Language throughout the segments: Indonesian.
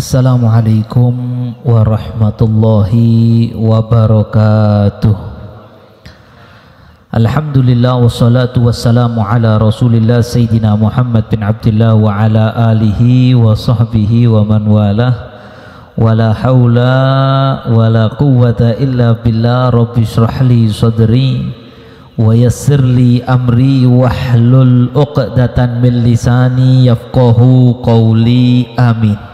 Assalamualaikum warahmatullahi wabarakatuh. Alhamdulillah wassalatu wassalamu ala rasulillah Sayyidina Muhammad bin Abdullah wa ala alihi wa sahbihi wa man walah. Wala hawla wala quwwata illa billah. Rabbi shrahli sadri wa yassirli amri wahlul uqdatan min lisani yafqahu qawli. Amin.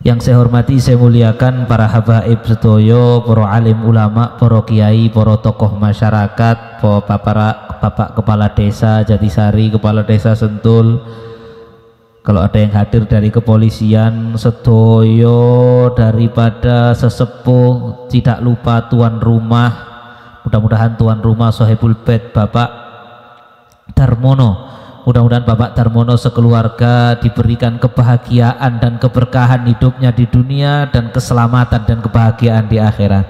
Yang saya hormati, saya muliakan para habaib sedoyo, para alim ulama, para kiai, para tokoh masyarakat, bapak kepala desa Jatisari, kepala desa Sentul, kalau ada yang hadir dari kepolisian sedoyo, daripada sesepuh, tidak lupa tuan rumah, mudah-mudahan tuan rumah Sohibul Bait Bapak Darmono. Mudah-mudahan Bapak Darmono sekeluarga diberikan kebahagiaan dan keberkahan hidupnya di dunia dan keselamatan dan kebahagiaan di akhirat.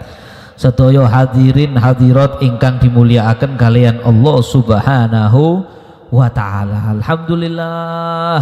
Sedaya hadirin hadirat ingkang dimulyakaken kalian Allah Subhanahu wa taala. Alhamdulillah.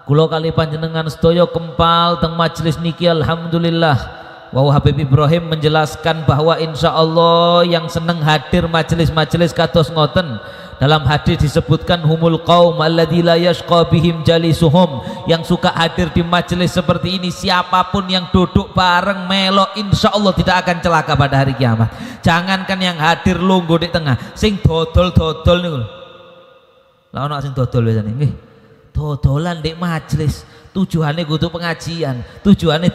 Kula kali panjenengan sedaya kempal teng majelis niki alhamdulillah. Wau Habib Ibrahim menjelaskan bahwa insya Allah yang seneng hadir majelis-majelis kados ngoten, dalam hadis disebutkan humul qaum alladzi la yashqa bihim jalisuhum, yang suka hadir di majelis seperti ini, siapapun yang duduk bareng melok insya Allah tidak akan celaka pada hari kiamat. Jangankan yang hadir lungguh di tengah, sing dodol-dodol niku. Lah ana sing dodol biasane nggih. Dodolan di majelis, tujuannya kudu pengajian, tujuannya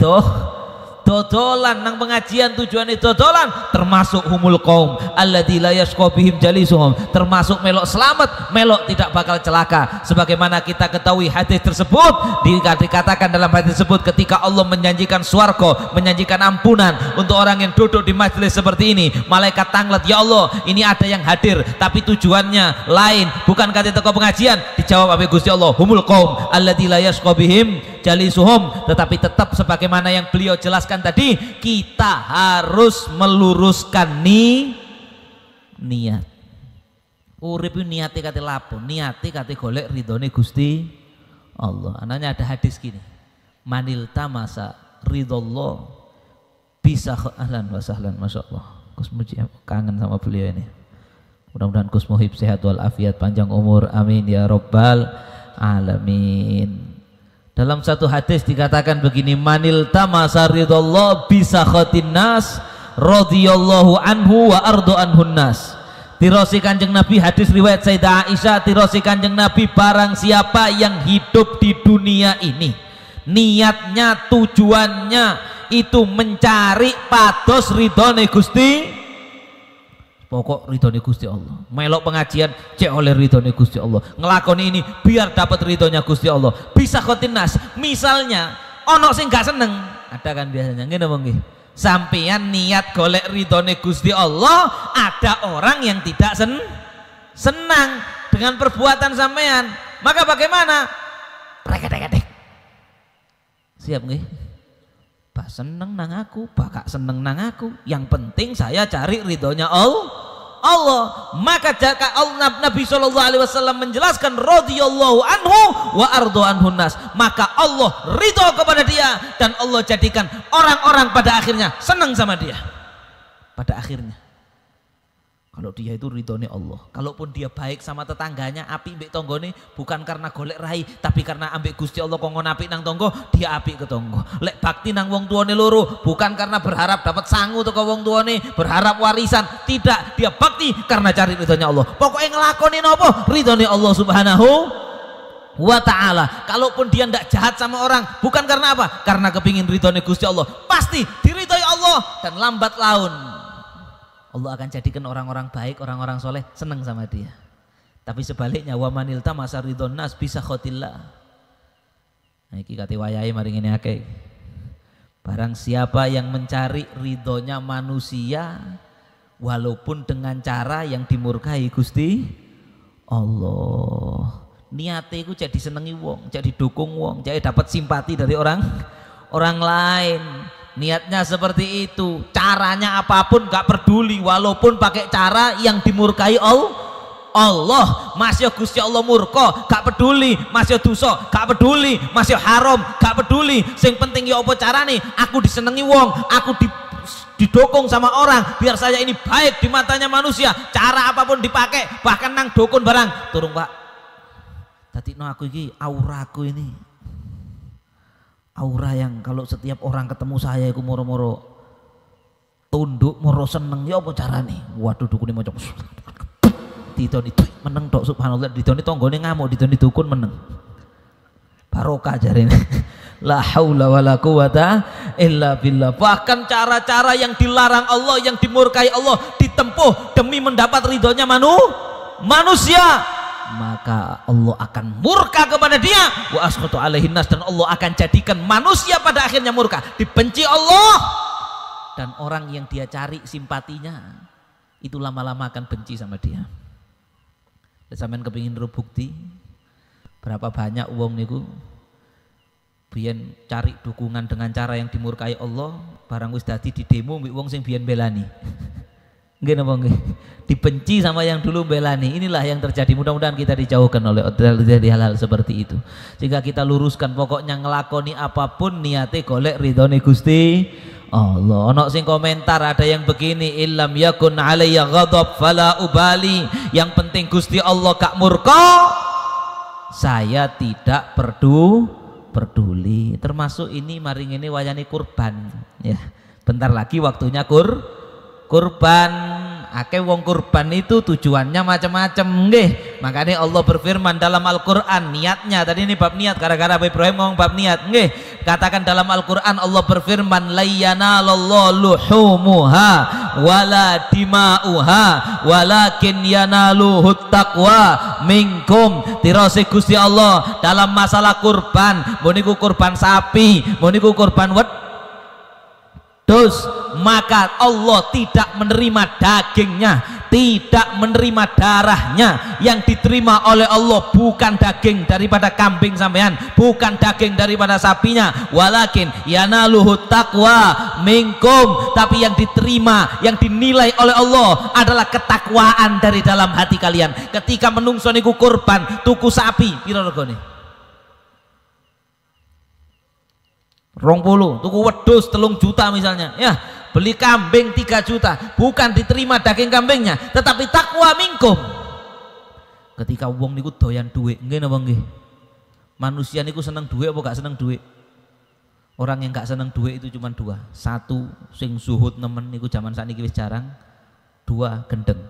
dodolan nang pengajian, tujuannya dodolan, termasuk humul qaum alladzi la yashqa bihim jalisuhum, termasuk melok selamat, melok tidak bakal celaka. Sebagaimana kita ketahui hadis tersebut dikatakan dalam hadis tersebut, ketika Allah menjanjikan swarga, menjanjikan ampunan untuk orang yang duduk di majelis seperti ini, malaikat tanglet, ya Allah ini ada yang hadir tapi tujuannya lain, bukan kata teko pengajian. Dijawab oleh Gusti Allah, humul qaum alladzi la yashqa bihim jalisuhum. Tetapi tetap sebagaimana yang beliau jelaskan tadi, kita harus meluruskan niat. Urip niate kate lapo, niate kate golek ridhone Gusti Allah. Anaknya ada hadis gini, manil tamasa ridhollah bisa ahlan wa sahlan. Masya Allah, Gus Muji kangen sama beliau ini. Mudah-mudahan Gus Muhib sehat walafiat, panjang umur, amin ya robbal alamin. Dalam satu hadis dikatakan begini, manil tamasa ridhollah bisa khotin nas radhiyallahu anhu wa ardu anhun nas. Tirosi kanjeng Nabi, hadis riwayat Sayyidah Aisyah, tirosi kanjeng Nabi, barang siapa yang hidup di dunia ini niatnya, tujuannya itu mencari pados ridhone Gusti, pokok ridhone Gusti Allah, melok pengajian cek oleh ridhone Gusti Allah, ngelakoni ini biar dapat ridhonya Gusti Allah. Bisa khotinas, misalnya ono sing gak seneng, ada kan biasanya ngene nggih, sampeyan niat golek ridhone Gusti Allah, ada orang yang tidak senang dengan perbuatan sampeyan, maka bagaimana? Rek-rek siap nggih? Pak seneng nang aku, pak seneng nang aku, yang penting saya cari ridhonya Allah. Maka Nabi SAW menjelaskan radhiyallahu anhu wa ardu anhun nas, maka Allah ridho kepada dia dan Allah jadikan orang-orang pada akhirnya senang sama dia. Pada akhirnya kalau dia itu ridhone Allah, kalaupun dia baik sama tetangganya, apik mbek tonggone, bukan karena golek rai, tapi karena ambek Gusti Allah kongkon apik nang tonggo, dia apik ke tonggo. Lek bakti nang wong tuane loro, bukan karena berharap dapat sangu teko wong tuane, berharap warisan, tidak, dia bakti karena cari ridhonya Allah. Pokoknya ngelakoni nopo ridhone Allah Subhanahu wa ta'ala. Kalaupun dia ndak jahat sama orang, bukan karena apa? Karena kepingin ridhone Gusti Allah, pasti diridhoi Allah, dan lambat laun Allah akan jadikan orang-orang baik, orang-orang soleh senang sama dia. Tapi sebaliknya, wa manil tamasa ridhon nas bisa khotillah. Nah iki kate wayahe mari ngene akeh. Barang siapa yang mencari ridhonya manusia walaupun dengan cara yang dimurkai Gusti Allah, niate iku jadi senengi wong, jadi dukung wong, jadi dapat simpati dari orang lain. Niatnya seperti itu, caranya apapun gak peduli, walaupun pakai cara yang dimurkai Allah, masih Gusti Allah murka gak peduli, masih dosa gak peduli, masih haram gak peduli, sing penting ya apa carane aku disenengi wong, aku didukung sama orang biar saya ini baik di matanya manusia, cara apapun dipakai, bahkan nang dukun barang turun Pak tadi no aku ini auraku ini aura yang kalau setiap orang ketemu saya aku moro-moro tunduk moro seneng ya apa carane, waduh dukun ini mau ditoni meneng tok subhanallah, ditoni tonggone ngamuk, ditoni dukun meneng barokah jarene. La haula wala quwata illa billah. Bahkan cara-cara yang dilarang Allah, yang dimurkai Allah ditempuh demi mendapat ridhonya manusia, maka Allah akan murka kepada dia, wa asqatu alaihin nas, dan Allah akan jadikan manusia pada akhirnya murka, dibenci Allah, dan orang yang dia cari simpatinya itu lama-lama akan benci sama dia. Sampeyan kepingin ro bukti berapa banyak uang niku biyen cari dukungan dengan cara yang dimurkai Allah, barang wis dadi di demo mbek wong sing biyen belani. Nggih napa nggih? Dibenci sama yang dulu belani. Inilah yang terjadi. Mudah-mudahan kita dijauhkan oleh dari hal-hal seperti itu. Jika kita luruskan, pokoknya ngelakoni apapun niate golek ridhone Gusti Allah. Ono sing komentar ada yang begini, illam yakun alayya ghadab fala ubali. Yang penting Gusti Allah gak murka, saya tidak peduli. Termasuk ini maring ini wayani kurban ya. Bentar lagi waktunya kurban. Akeh wong kurban itu tujuannya macam-macam nggih. Makanya Allah berfirman dalam Al-Qur'an, niatnya tadi ini bab niat, gara-gara Ibrahim ngomong bab niat nggih. Katakan dalam Al-Qur'an Allah berfirman layyanalallahu luhumuha wala dima'uha walakin yanaluhut taqwa minkum. Tirose Gusti Allah dalam masalah kurban, moniku kurban sapi, moniku kurban wedhus, maka Allah tidak menerima dagingnya, tidak menerima darahnya. Yang diterima oleh Allah bukan daging daripada kambing sampean, bukan daging daripada sapinya, walakin yanaluhu taqwa minkum, tapi yang diterima, yang dinilai oleh Allah adalah ketakwaan dari dalam hati kalian. Ketika menungso niku kurban tuku sapi pira regane? 20, tuku wedhus 3 juta misalnya ya, beli kambing 3 juta, bukan diterima daging kambingnya tetapi takwa minkum. Ketika wong niku doyan duit, nggih napa nggih? Manusia niku seneng duit apa gak seneng duit? Orang yang gak seneng duit itu cuma 2. 1 sing zuhud nemen niku zaman sakniki wis jarang. 2 gendeng.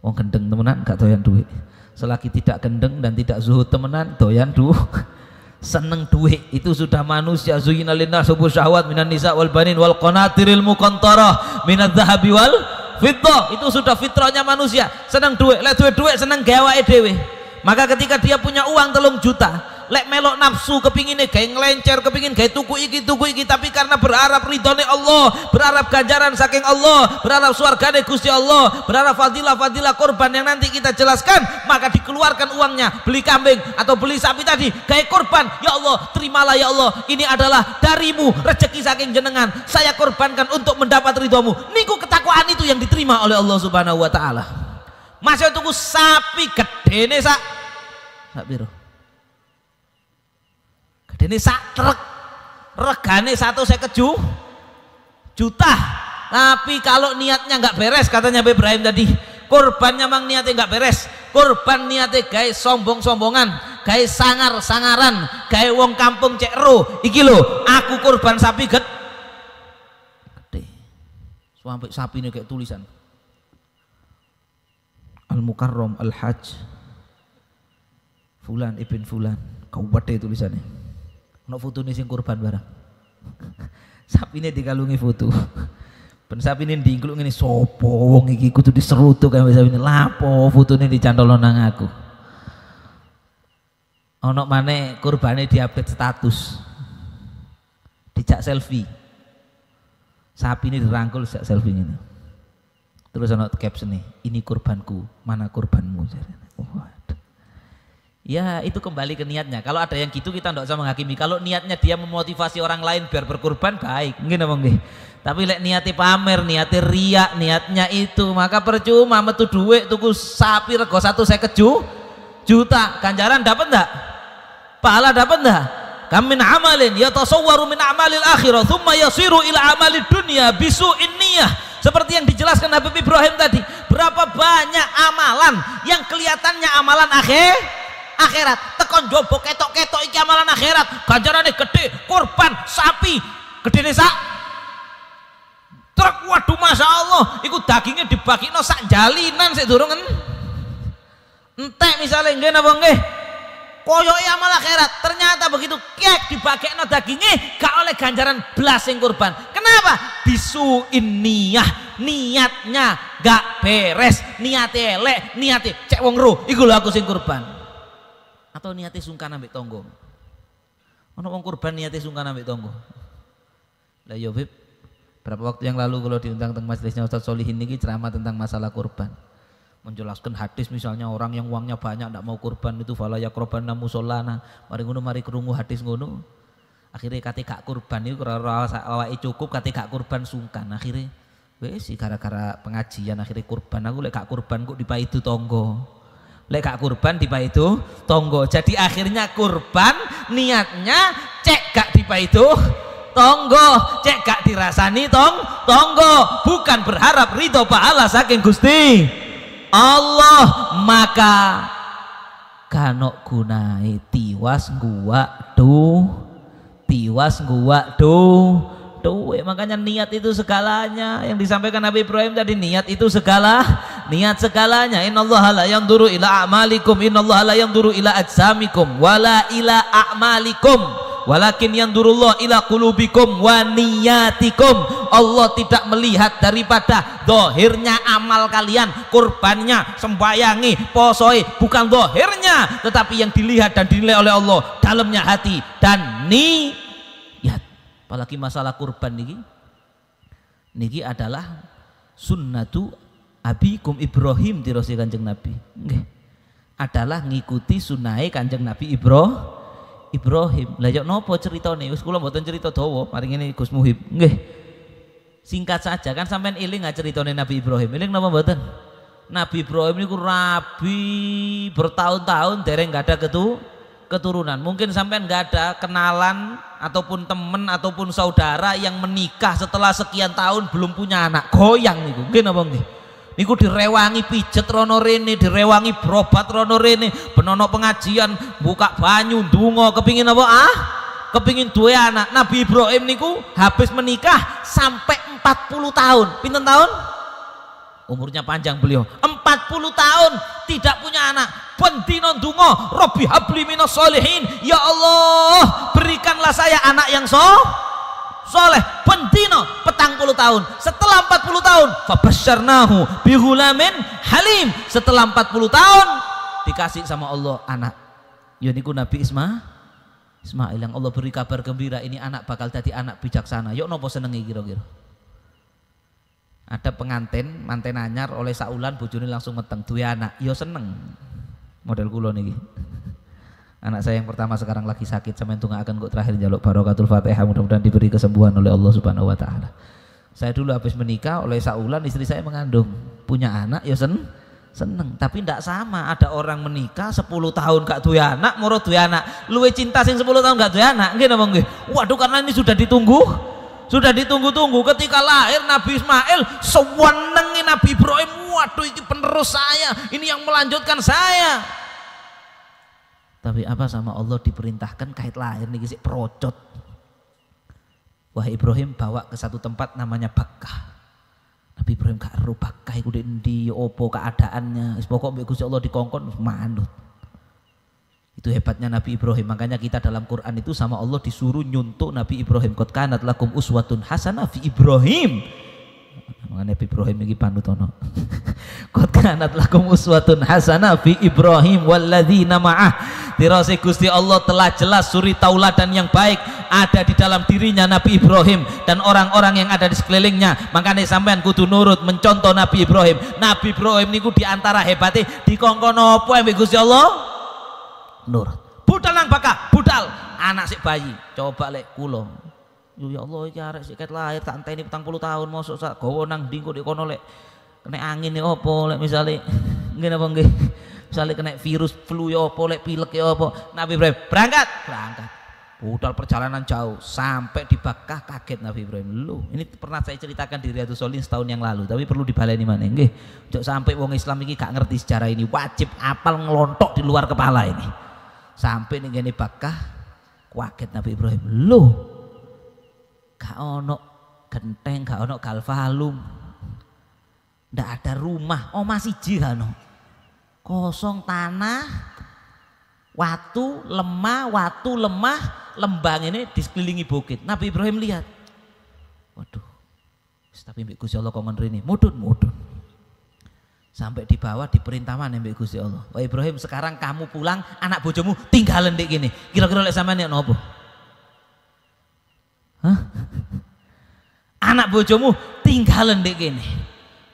Wong gendeng temenan gak doyan duit. Selagi tidak gendeng dan tidak zuhud temenan doyan duit. Seneng duit itu sudah manusia. Zuyina linnas hubbu syahwat minan nisa wal banin wal qanatiril muqantarah minadz zahabi wal fiddah. Itu sudah fitrahnya manusia, seneng duit. Lek duit seneng gawe awake dhewe. Maka ketika dia punya uang 3 juta, lek melok nafsu kepingine gawe nglencer, kepingin gawe tuku iki, tapi karena berharap ridhone Allah, berharap ganjaran saking Allah, berharap surgane Gusti Allah, berharap fadilah kurban yang nanti kita jelaskan, maka dikeluarkan uangnya beli kambing atau beli sapi tadi gawe kurban. Ya Allah, terimalah ya Allah, ini adalah darimu, rezeki saking jenengan, saya korbankan untuk mendapat ridhomu. Niku ketakwaan itu yang diterima oleh Allah Subhanahu wa taala. Masih tuku sapi gedene sak piro? Ini sak truk regane 150 juta. Tapi kalau niatnya nggak beres, katanya Ibrahim tadi, kurbannya mang niatnya nggak beres, kurban niatnya gawe sombong-sombongan, gawe sangar-sangaran, gawe wong kampung cek ro iki lho aku kurban sapi gede sampai sapi ini kayak tulisan Al-Mukarram Al-Hajj Fulan ibn Fulan, kau bade tulisannya. Ono fotone sing kurban barang. Sapine dikalungi foto. Ben sapine ndingkluk ngene, sapa wong iki kudu diserutu kan sapine. Lapo fotone dicantolno nang aku. Ono maneh kurbane diupdate status. Dijak selfie. Sapine dirangkul dijak selfie ngene. Terus ono caption nih, ini kurbanku, mana kurbanmu? Oh, Ya itu kembali ke niatnya. Kalau ada yang gitu kita tidak usah menghakimi. Kalau niatnya dia memotivasi orang lain biar berkurban, baik. Nggih napa nggih. Tapi lek niatnya pamer, niatnya riak, niatnya itu, maka percuma metu duit tuku sapi rego 150 juta. Ganjaran dapat enggak? Pahala dapat enggak? Kam min amalin yatasawwaru min amalil akhirah thumma yasiru ila amalid dunya bisu'in niyah. Seperti yang dijelaskan Habib Ibrahim tadi, berapa banyak amalan yang kelihatannya amalan akhirat, tekon jobo ketok-ketok iki amalan akhirat, ganjarane gede, korban sapi gede sak truk, waduh masya Allah, iku dagingnya dibagino sak jalinan sik durung entek misalnya nggih napa nggih, koyoke amal akhirat, ternyata begitu kek dibagekno dagingnya gak oleh ganjaran belas sing kurban. Kenapa? Bisuin niyah, niatnya gak beres, niate elek, niate cek wong ro, iku lho aku sing kurban. Atau niate sungkan ambek tonggo. Ono wong kurban niate sungkan ambek tonggo. Lah yo Bib, berapa waktu yang lalu kalau diundang teng majelisnya Ustaz Solihin ini ceramah tentang masalah kurban. Menjelaskan hadis misalnya orang yang uangnya banyak tidak mau kurban itu fala yaqrabanna musallana. Mari ngono mari krungu hadis ngono. Akhirnya kate gak kurban itu karena awake cukup, kate gak kurban sungkan. Akhirnya wis gara-gara pengajian akhirnya kurban. Aku lek gak kurban kok dipaidu tonggo. Lek gak kurban dipaidu tonggo. Jadi akhirnya kurban niatnya cek gak dipaidu tonggo, cek gak dirasani tonggo, bukan berharap ridho pahala saking Gusti Allah, maka kanok gunai tiwas guak duwe. Makanya niat itu segalanya. Yang disampaikan Nabi Ibrahim tadi, niat itu niat segalanya. Innallaha la yanzuru ila a'malikum, innallaha la yanzuru ila ajsamikum wala ila a'malikum walakin yanzurullah ila qulubikum wa niyatikum. Allah tidak melihat daripada dohirnya amal kalian, kurbannya, sembayangi, posoi, bukan dohirnya, tetapi yang dilihat dan dinilai oleh Allah dalamnya hati dan niat. Apalagi masalah kurban niki adalah sunnatu abikum Ibrahim dirose Kanjeng Nabi. Nggih. Adalah ngikuti sunnahe Kanjeng Nabi Ibrahim. Lah yo napa ceritane? Wis kula mboten cerita dawa, mari ngene Gus Muhib. Nggih. Singkat saja, kan sampean eling gak ceritane Nabi Ibrahim? Eling napa mboten? Nabi Ibrahim niku rabi bertahun-tahun dereng gak ada keturunan. Mungkin sampean gak ada kenalan ataupun temen ataupun saudara yang menikah setelah sekian tahun belum punya anak. Goyang niku. Nggih napa nggih? Niku direwangi pijet rono rene, direwangi berobat rono rene, benono pengajian, buka banyu, ndonga kepingin apa? Kepingin duwe anak. Nabi Ibrahim niku habis menikah sampai 40 tahun. Pinten tahun? Umurnya panjang beliau. 40 tahun tidak punya anak. Bendino ndonga, Rabbi habli minas sholihin. Ya Allah, berikanlah saya anak yang soleh. Bendino 40 tahun. Setelah 40 tahun, fabasyarnahu bihulamin halim. Setelah 40 tahun dikasih sama Allah anak. Ya niku Nabi Ismail yang Allah beri kabar gembira, ini anak bakal jadi anak bijaksana. Yuk nopo senengi kira-kira. Ada pengantin, manten anyar oleh saulan bojone langsung meteng duwe anak. Yo seneng. Model kula niki. Anak saya yang pertama sekarang lagi sakit, sampeyan tunggaken kok terakhir njaluk barakatul Fatihah, mudah-mudahan diberi kesembuhan oleh Allah Subhanahu wa taala. Saya dulu habis menikah oleh saulan istri saya mengandung. Punya anak yo seneng. Tapi ndak sama, ada orang menikah 10 tahun gak duwe anak, moro duwe anak luwe cinta sing 10 tahun gak duwe anak. Nggih napa nggih? Waduh, karena ini sudah ditunggu-tunggu ketika lahir Nabi Ismail, sewenenge Nabi Ibrahim, waduh ini penerus saya, ini yang melanjutkan saya. Tapi apa sama Allah diperintahkan kait lahir niki sik procot. Wah, Ibrahim bawa ke satu tempat namanya Bakkah. Nabi Ibrahim gak ero Bakkah iku ndi opo keadaannya. Wis pokok mbek Gusti Allah dikongkon manut. Itu hebatnya Nabi Ibrahim. Makanya kita dalam Quran itu sama Allah disuruh nyuntuk Nabi Ibrahim. Qad kanat lakum uswatun hasanah fi Ibrahim. Makanya Nabi Ibrahim iki panutono. Qad kanat lakum uswatun hasanah fi Ibrahim walladzina ma'ah. Dirose Gusti Allah telah jelas suri tauladan yang baik ada di dalam dirinya Nabi Ibrahim dan orang-orang yang ada di sekelilingnya. Makanya sampean kudu nurut mencontoh Nabi Ibrahim. Nabi Ibrahim niku diantara hebatnya dikongkon apa ambek Gusti Allah? nurut. Budal nang bakah, budal. Anak sik bayi, coba lek kula. Yo ya Allah iki arek sik ket lahir tak enteni 40 tahun mosok sak gawa nang ndi kok kono lek kena angin ya apa lek misale nggih napa nggih. Misale kena virus flu ya apa lek pilek ya apa. Nabi Ibrahim berangkat. Budal perjalanan jauh sampai di Bakkah, kaget Nabi Ibrahim. Loh, ini pernah saya ceritakan di Riyadhus Shalihin setahun yang lalu, tapi perlu dibaleni maneh nggih. Ojo sampai wong Islam iki gak ngerti sejarah ini, wajib apal ngelontok di luar kepala ini. Sampai ning ngene Bakkah, kaget Nabi Ibrahim. Loh, gak ono genteng, gak ono galvalum. Ndak ada rumah, omah siji gak ono. Kosong tanah, watu lemah, lembang ini di sekelilingi bukit. Nabi Ibrahim lihat, waduh, tapi mbek Gusti Allah kok ngrene, mudun. Sampai di bawah diperintahkan mbek Gusti Allah. Wah Ibrahim, sekarang kamu pulang, anak bojomu tinggalan ndek kene. Kira-kira lek sampean nek nopo? Hah? Anak bojomu tinggalan ndek kene.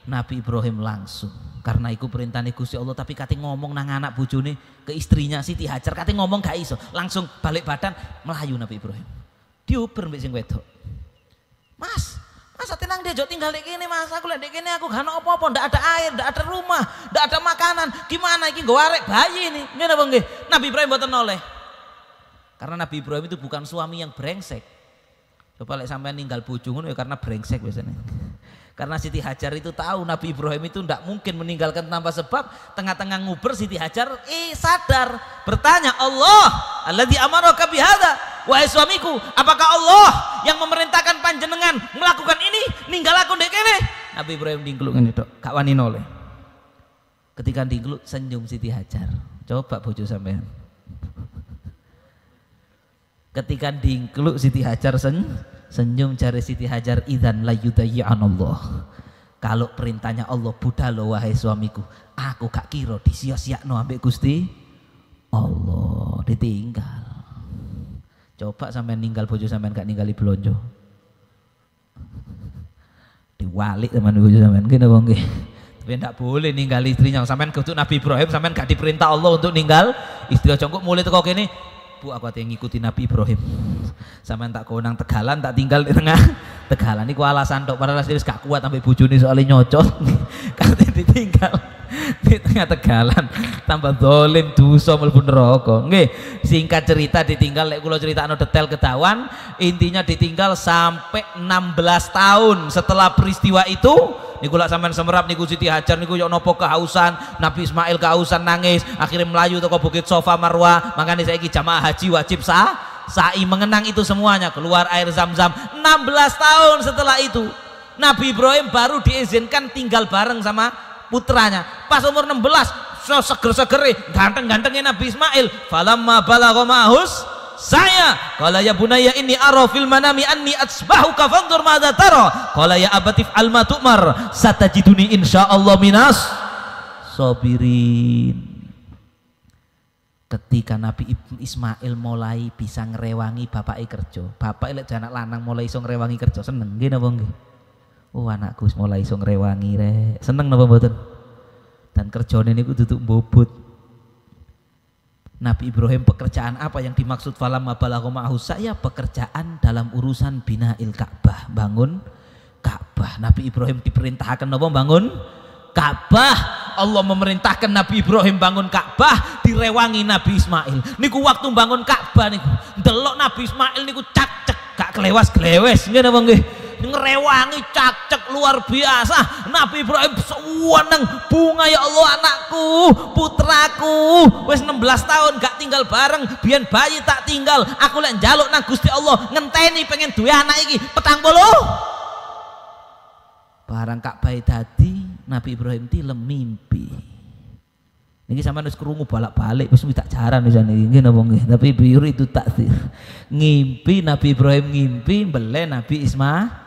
Nabi Ibrahim langsung, karena iku perintahane Gusti Allah, tapi kate ngomong nang anak bojone ke istrinya Siti Hajar, kate ngomong gak iso, langsung balik badan melayu Nabi Ibrahim. Diuber mbek sing wedok. Mas ate nang dejo tinggal di kene Mas, aku lek di kene aku gak ono apa-apa, ndak ada air, ndak ada rumah, ndak ada makanan. Gimana iki nggo arek bayi ini? Ngene apa nggih? Nabi Ibrahim mboten oleh. Karena Nabi Ibrahim itu bukan suami yang brengsek. Coba lek sampean ninggal bojo ngono ya karena brengsek biasanya. Karena Siti Hajar itu tahu Nabi Ibrahim itu tidak mungkin meninggalkan tanpa sebab. Tengah-tengah nguber Siti Hajar sadar, bertanya, Allah alladzi amaraka bihadza, wahai suamiku, apakah Allah yang memerintahkan panjenengan melakukan ini, ninggal aku ndek kene? Nabi Ibrahim dingkluk ngene tok, gak wani noleh. Ketika dingkluk senyum Siti Hajar. Coba bojo sampean. Ketika dingkluk Siti Hajar senyum, jari Siti Hajar, idzan la yudayyi'anallah. Kalau perintahnya Allah, budal wahai suamiku, aku gak kira disia-siakno ambek Gusti Allah, ditinggal. Coba sampean ninggal bojo sampean gak ninggali blonjo. Diwalik teman bojo sampean ngene apa nggih. Tapi ndak boleh ninggal istrinya. Sampean kudu Nabi Ibrahim, sampean gak diperintah Allah untuk ninggal istri. Aja kok mulai teko kene, Bu aku ate ngikuti Nabi Ibrahim. Sampean tak konang Tegalan, tak tinggal di tengah Tegalan. Iku alasan tok, padahal wis gak kuat sampai bojone soalnya nyocot. Kate ditinggal di tengah Tegalan. Tambah dolim dosa mlebu neraka. Nggih, singkat cerita ditinggal, lek kula critakno detail ketahuan, intinya ditinggal sampai 16 tahun setelah peristiwa itu. Niku lak sampean semerap niku Siti Hajar niku yo nopo kehausan, Nabi Ismail kehausan nangis, akhirnya melayu toko Bukit Sofa Marwah. Makanya saiki jamaah haji wajib sa'i mengenang itu semuanya, keluar air Zam-Zam. 16 tahun setelah itu Nabi Ibrahim baru diizinkan tinggal bareng sama putranya. Pas umur 16 so seger-segere ganteng-gantengnya Nabi Ismail. Falamma balagha mahus saya qala ya bunayya inni ara fil manami anni atsbahuka fanzur madza tara qala ya abatif al ma tu'mar satajiduni insyaallah minas sabirin. Ketika Nabi Ismail mulai bisa ngerewangi bapaknya kerja, bapak lek anak lanang mulai iso ngerewangi kerja, seneng nggih napa nggih? Oh anakku mulai iso ngerewangi rek, seneng napa mboten? Dan kerjane niku duduk bobot. Nabi Ibrahim pekerjaan apa yang dimaksud falamma balagha ma'ahu saya? Pekerjaan dalam urusan bina'il Ka'bah, bangun Ka'bah. Nabi Ibrahim diperintahkan apa? Bangun Ka'bah. Allah memerintahkan Nabi Ibrahim bangun Ka'bah, direwangi Nabi Ismail. Niku waktu bangun Ka'bah niku ndelok Nabi Ismail niku cak-cek gak kelewas-kelewes nggih napa nggih? Ngerewangi cak-cek luar biasa. Nabi Ibrahim seneng bunga, ya Allah anakku, putraku wis 16 tahun gak tinggal bareng, biyen bayi tak tinggal, aku lek njaluk nang Gusti Allah ngenteni pengen duwe anak iki 40. Barang Ka'bah dadi Nabi Ibrahim tilem mimpi. Niki sampean wis krungu bolak-balik wis tak jaran wis niki nggih napa nggih, tapi biru itu takdir. Ngimpi Nabi Ibrahim ngimpi mbele Nabi Ismail.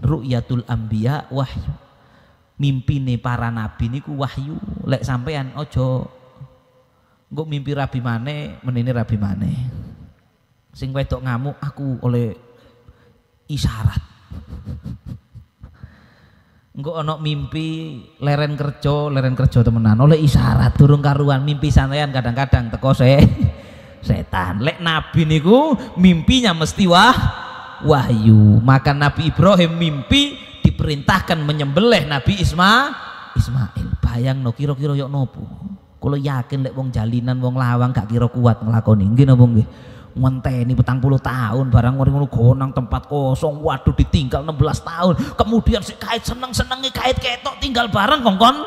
Ru'yatul anbiya wahyu. Mimpine para nabi niku wahyu. Lek sampean ojo engko mimpi rabi maneh, menene rabi maneh. Sing wedok ngamuk aku oleh isyarat. engko ana mimpi leren kerja temenan oleh isyarat durung karuan mimpi santean kadang-kadang teko setan. Lek nabi niku mimpinya mesti wahyu. Maka Nabi Ibrahim mimpi diperintahkan menyembelih Nabi Ismail. Bayangno kira-kira yo nopo. Kula yakin lek wong jalinan wong lawang gak kira kuat nglakoni. Nggih napa nggih? Ngenteni 40 tahun barang ngono gonang tempat kosong, waduh ditinggal 16 tahun, kemudian si kait seneng-senengi kait ketok tinggal bareng kongkon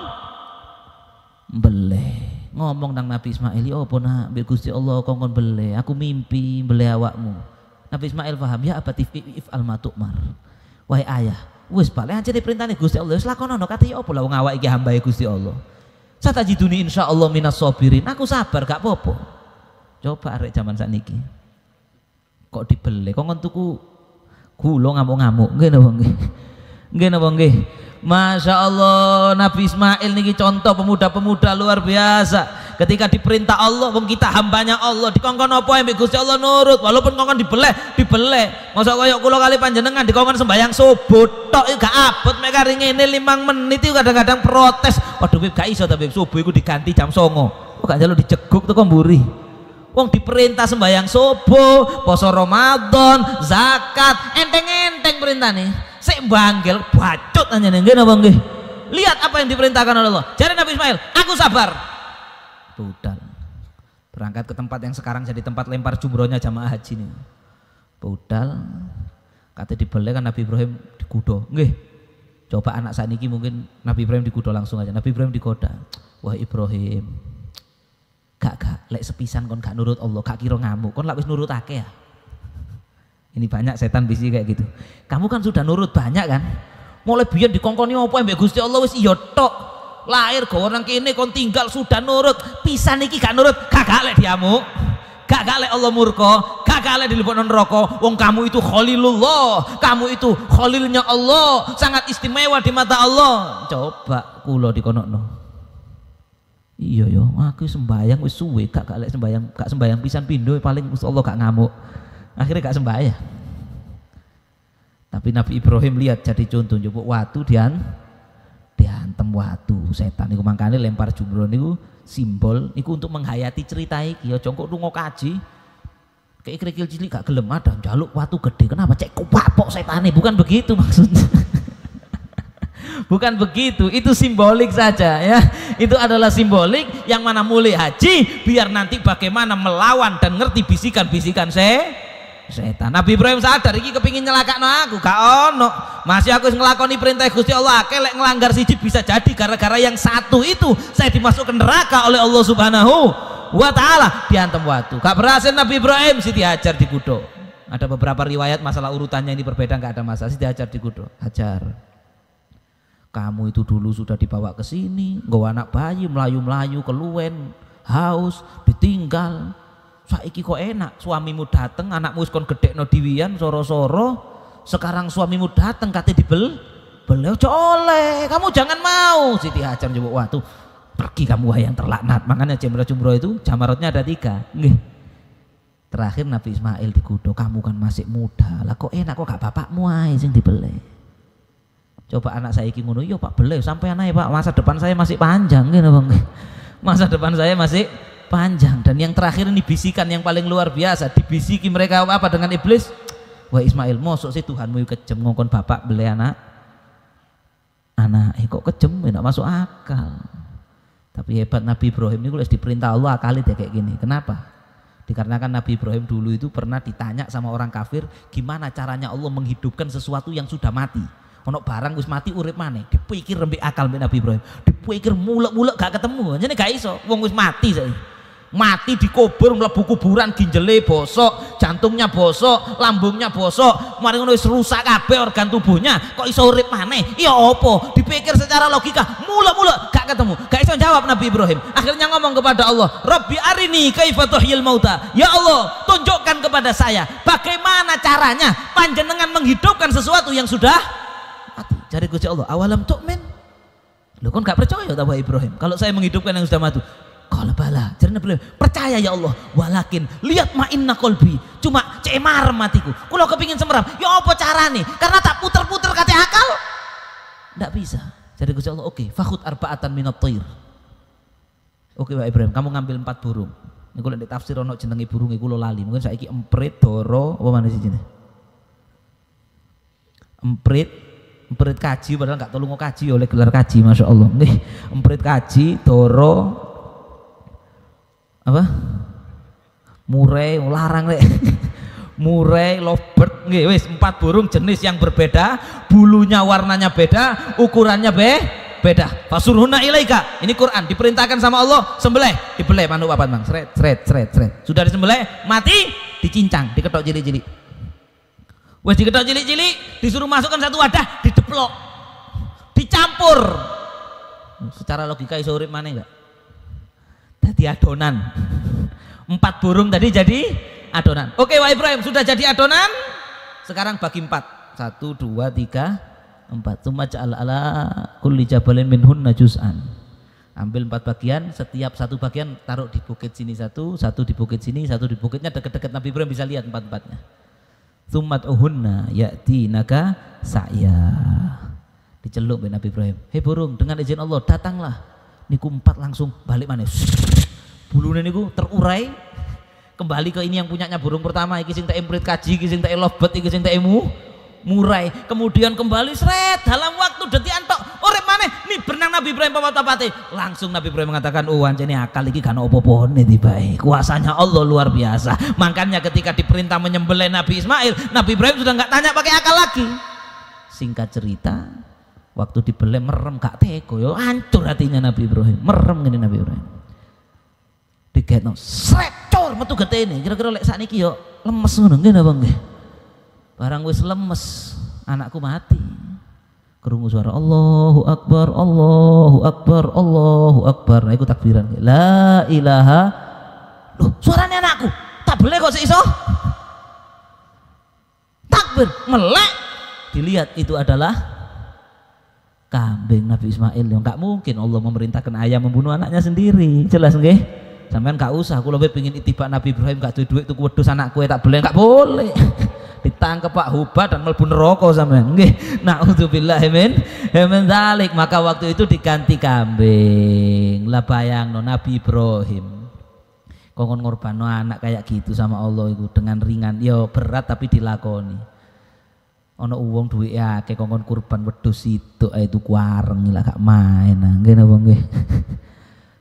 beleh. Ngomong nang Nabi Ismail, ya apa nak mbek Gusti Allah kongkon beleh, aku mimpi beleh awakmu. Nabi Ismail paham, ya abati if'al ma tu'mar. Wahai ayah, wis balik aja diperintahne Gusti Allah, wis lakonono kate ya apa lah wong awak iki hambae Gusti Allah. Satajiduni insyaallah minas sabirin, aku sabar gak apa-apa. Coba arek zaman sakniki kok dibeli kok tuku gula ngamuk-ngamuk nggih napa nggih nggih napa nggih. Masya Allah, Nabi Ismail niki contoh pemuda-pemuda luar biasa. Ketika diperintah Allah, wong kita hambanya Allah, dikongkon apa mbek Gusti Allah nurut, walaupun kongkon dibeleh. Masa kaya kula kali panjenengan dikongkon sembayang subuh tok gak abot mek kari ngene 5 menit itu kadang-kadang protes. Waduh Bib gak iso ta Bib, subuh iku diganti jam 09.00. Kok gak njaluk dijeguk teko mburi. Wong diperintah sembahyang subuh, poso Ramadan, zakat, enteng-enteng perintah nih. Sik banggel bacot aja nih, nggih napa nggih. Lihat apa yang diperintahkan oleh Allah. Jadi Nabi Ismail, aku sabar. Budal. Berangkat ke tempat yang sekarang jadi tempat lempar jumrohnya jamaah haji nih. Budal. Kata dibeli kan Nabi Ibrahim dikudo. Nggih. Coba anak saniki mungkin Nabi Ibrahim dikudo langsung aja. Nabi Ibrahim digoda. Wah Ibrahim. Gak lek sepisan kon gak nurut Allah, gak kira ngamuk, kon lak wis nurut akeh ya. Ini banyak setan bisi kayak gitu. Kamu kan sudah nurut banyak kan? Mulai biyen dikongkoni apa mbek Gusti Allah wis iya tok. Lahir gawe nang kene kon tinggal sudah nurut, pisan iki gak nurut, gak lek diamuk. Gak lek Allah murka, gak lek dilebokno neraka. Wong kamu itu khalilullah, kamu itu khalilnya Allah, sangat istimewa di mata Allah. Coba kula dikonokno. Iya yo, aku sembayang wis suwe gak lek sembayang, gak sembayang pisan pindho paling Allah gak ngamuk. Akhirnya gak sembayang. Tapi Nabi Ibrahim lihat jadi contoh njupuk watu diantem watu. Setan niku mangkane lempar jumroh niku simbol niku untuk menghayati cerita iki. Ya jongkok lunga kaji. Kayak kerikil cilik gak gelem ada njaluk watu gede. Kenapa cek kupapok setane? Bukan begitu maksudnya. Bukan begitu, itu simbolik saja ya. Itu adalah simbolik yang mana mulai haji biar nanti bagaimana melawan dan ngerti bisikan-bisikan setan. Nabi Ibrahim sadar iki kepingin nyelakakno aku, gak ono. Masih aku ngelakoni perintah Gusti Allah, akeh lek ngelanggar siji bisa jadi gara-gara yang satu itu saya dimasukkan neraka oleh Allah Subhanahu wa taala, diantem watu. Gak berhasil Nabi Ibrahim, Siti Hajar dikudo. Ada beberapa riwayat masalah urutannya ini berbeda, gak ada masalah. Siti Hajar dikudo. Hajar, kamu itu dulu sudah dibawa ke sini, nggawa anak bayi melayu-melayu keluwen, haus, ditinggal. Saiki kok enak, suamimu dateng, anakmu wis kon gedhekno diwian soro-soro. Sekarang suamimu dateng kate dibel. Beliau oleh, kamu jangan mau. Siti Hajar njupuk watu. Pergi kamu yang terlaknat. Makanya jumroh itu jamaratnya ada 3. Nggih. Terakhir Nabi Ismail dikudo, kamu kan masih muda. Lah kok enak kok gak bapakmu ae sing dibeli. Coba anak saya iki ngono, iya Pak beleh sampai anake Pak, masa depan saya masih panjang gitu Bang. Masa depan saya masih panjang. Dan yang terakhir ini bisikan yang paling luar biasa, dibisiki mereka apa dengan iblis. Wah Ismail, mosok sih Tuhanmu kejem ngongkon bapak beleh anak kok kejem enggak masuk akal. Tapi hebat Nabi Ibrahim ini kalau diperintah Allah akali deh kayak gini. Kenapa? Dikarenakan Nabi Ibrahim dulu itu pernah ditanya sama orang kafir, gimana caranya Allah menghidupkan sesuatu yang sudah mati. Ono barang wis mati urip maneh, dipikir rembik akal mbek Nabi Ibrahim. Dipikir mulek-mulek gak ketemu. Jane gak iso, wong wis mati saiki. Mati dikubur mlebu kuburan, ginjele bosok, jantungnya bosok, lambungnya bosok, mari ngono wis rusak kabeh organ tubuhnya, kok iso urip maneh? Ya apa? Dipikir secara logika, mulek-mulek gak ketemu. Gak iso jawab Nabi Ibrahim. Akhirnya ngomong kepada Allah, "Rabbi arini kaifa tuhyil mauta." Ya Allah, tunjukkan kepada saya bagaimana caranya panjenengan menghidupkan sesuatu yang sudah mati. Cari Gusti Allah, awalam tu'min? Loh kon gak percaya ta Ibrahim kalau saya menghidupkan yang sudah mati? Kalau bala, jadi Nabi percaya ya Allah. Walakin lihat ma'inna kolbi, cuma cemar matiku. Kalau kepingin semerap, ya apa carane? Karena tak puter-puter kate akal. Tidak bisa. Jadi Gusti Allah, oke, fakhud arba'atan minat thair. Oke Pak Ibrahim, kamu ngambil 4 burung. Ini kalau di tafsir ono jenenge burung iku lo lali. Mungkin saiki emprit, doro, apa mana sih jenenge? Emprit kaji, padahal nggak tolong kaji oleh gelar kaji, masya Allah. Nih, emprit kaji, doro, apa? Murai, larang deh. Murai, lovebird, nggih wis 4 burung jenis yang berbeda, bulunya warnanya beda, ukurannya beda. Fasurhuna ilaika. Ini Quran diperintahkan sama Allah, sembelih, dibeleh manuk papat Bang. Sret. Sudah disembelih, mati, dicincang, diketok cilik-cilik. Wes diketok cilik-cilik, disuruh masukkan satu wadah, dideplok. Dicampur. Secara logika iso urip maneh enggak? Dadi adonan. 4 burung tadi jadi adonan. Oke Pak Ibrahim, sudah jadi adonan. Sekarang bagi 4. 1 2 3 4. Tsumma ja'al ala kulli jabalin minhunna juz'an. Ambil 4 bagian, setiap satu bagian taruh di bukit sini satu di bukit sini, satu di bukitnya deket-deket. Nabi Ibrahim bisa lihat 4-4-nya. Tsumma uhunna ya'tinaka sa'ya. Diceluk oleh Nabi Ibrahim. Hei burung, dengan izin Allah datanglah. Niku 4 langsung balik mana? Bulunya niku terurai kembali ke ini yang punyanya burung pertama. Iki sing tak emprit kaji, iki sing tak lovebird, iki sing tak murai, kemudian kembali seret dalam waktu detikan tok urip maneh nih benang Nabi Ibrahim pamati. Langsung Nabi Ibrahim mengatakan, oh anjene akal iki kan opo-opone tibae, kuasanya Allah luar biasa. Makanya ketika diperintah menyembelih Nabi Ismail, Nabi Ibrahim sudah nggak tanya pakai akal lagi. Singkat cerita, waktu dibeleh merem gak teko, yo hancur hatinya Nabi Ibrahim, merem ngene Nabi Ibrahim. Diketno sret cor metu getene, kira-kira lek sakniki yo lemes ngono nggih napa nggih. Barang wis lemes, anakku mati. Krungu suara Allahu Akbar, Allahu Akbar, Allahu Akbar. Nah, iku takbiran. La ilaha. Loh, suaranya anakku. Tak boleh kok iso. Takbir, melek. Dilihat itu adalah kambing Nabi Ismail. Yang enggak mungkin Allah memerintahkan ayah membunuh anaknya sendiri. Jelas nggih? Sampean gak usah, aku lebih pengin itibak Nabi Ibrahim, gak duit tuku wedhus anakku tak boleh, gak boleh. Ditangkap Pak Hubah dan mlebu neraka sampean. Nggih. Nauzubillahi min dzalik. Maka waktu itu diganti kambing. Lah bayangno Nabi Ibrahim kongkon ngorbano anak kayak gitu sama Allah itu dengan ringan. Yo berat tapi dilakoni. Ana uwong duwike akeh kongkon kurban wedhus itu kuareng lah gak main. Nggih napa nggih.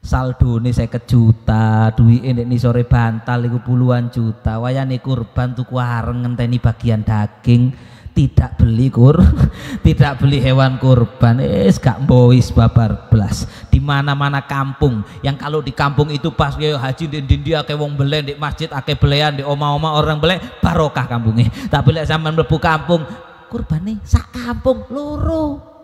Saldone 50 juta, duwike nek nisore bantal iku puluhan juta. Wayane kurban tuku areng ngenteni bagian daging, tidak beli tidak beli hewan kurban. Gak mbois babar blas. Di mana-mana kampung, yang kalau di kampung itu pas ya haji ndi akeh wong beleh, di masjid akeh belehan, di omah-omah orang beleh, barokah kampungnya. Tapi lek sampean mlebu kampung, kurbane sak kampung loro.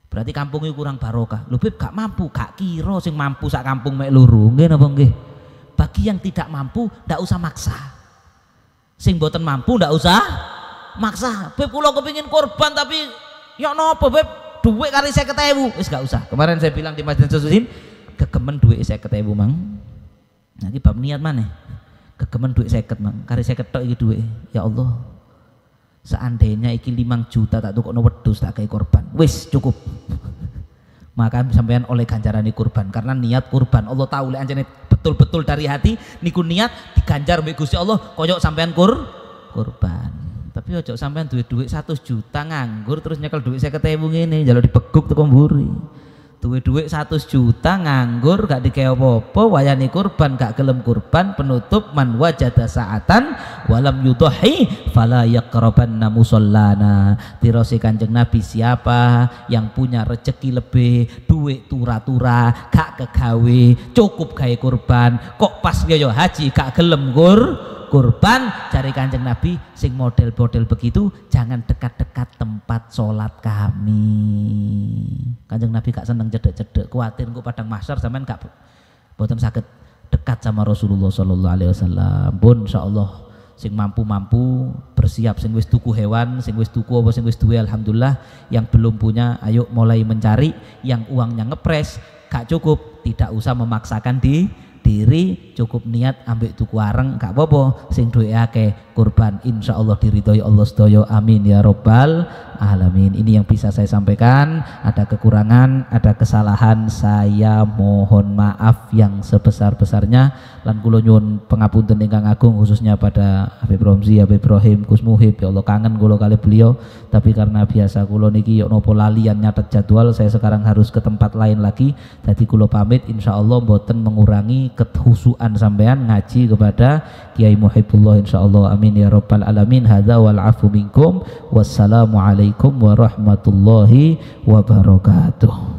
Berarti kampung itu kurang barokah. Lho Beb gak mampu, gak kira sing mampu sak kampung mek loro. Nggih napa nggih? Bagi yang tidak mampu ndak usah maksa. Sing mboten mampu ndak usah maksa. Beb kula kepengin korban tapi ya napa Beb? Duit kari 50.000. Wis gak usah. Kemarin saya bilang di Masjid Susin, kegemen duit 50.000 Mang. Nah iki bab niat maneh. Kegemen duit 50 Mang. Kari 50 tok iki duit. Ya Allah. Seandainya iki 5 juta tak tukokno wedhus tak gawe korban, wis cukup. Maka sampean oleh ganjarane kurban karena niat kurban. Allah tahu lek anjene betul-betul dari hati niku niat diganjar mbek Gusti Allah koyok sampean kurban. Tapi ojo sampean duit 100 juta nganggur terus nyekel duit 50.000 ngene njaluk dibeguk teko mburi. Duit 100 juta nganggur gak dikei apa-apa, wayane kurban gak gelem kurban, penutup man wajada sa'atan walam yudhi fala yaqrabanna musallana. Tirose Kanjeng Nabi, siapa yang punya rezeki lebih, duit tura-tura gak kegawe, cukup gawe kurban, kok pas yo haji gak gelem kurban, cari Kanjeng Nabi sing model-model begitu jangan dekat-dekat tempat sholat kami. Kanjeng Nabi gak seneng cedek-cedek, kuatir engko padang mahsyar sampean gak boten saged dekat sama Rasulullah sallallahu alaihi wasallam. Pun insyaallah sing mampu-mampu bersiap, sing wis tuku hewan, sing wis tuku apa sing wis duwe alhamdulillah, yang belum punya ayo mulai mencari, yang uangnya ngepres gak cukup tidak usah memaksakan diri cukup niat ambek tuku areng gak apa-apa, sing duwe akeh kurban insyaallah diridhoi Allah sedaya, amin ya rabbal alamin. Ini yang bisa saya sampaikan. Ada kekurangan, ada kesalahan, saya mohon maaf yang sebesar-besarnya lan kula nyuwun pangapunten ingkang agung khususnya pada Habib Romzi, Habib Ibrahim, Gus Muhib. Ya Allah kangen kula kali beliau, tapi karena biasa kula niki yo nopo lalian nyatet jadwal, saya sekarang harus ke tempat lain lagi. Jadi kula pamit insyaallah mboten mengurangi kehusuan sampean ngaji kepada Kiai Muhibullah insyaallah, amin ya rabbal alamin. Hadza wal afu minkum, wassalamu alaikum warahmatullahi wabarakatuh.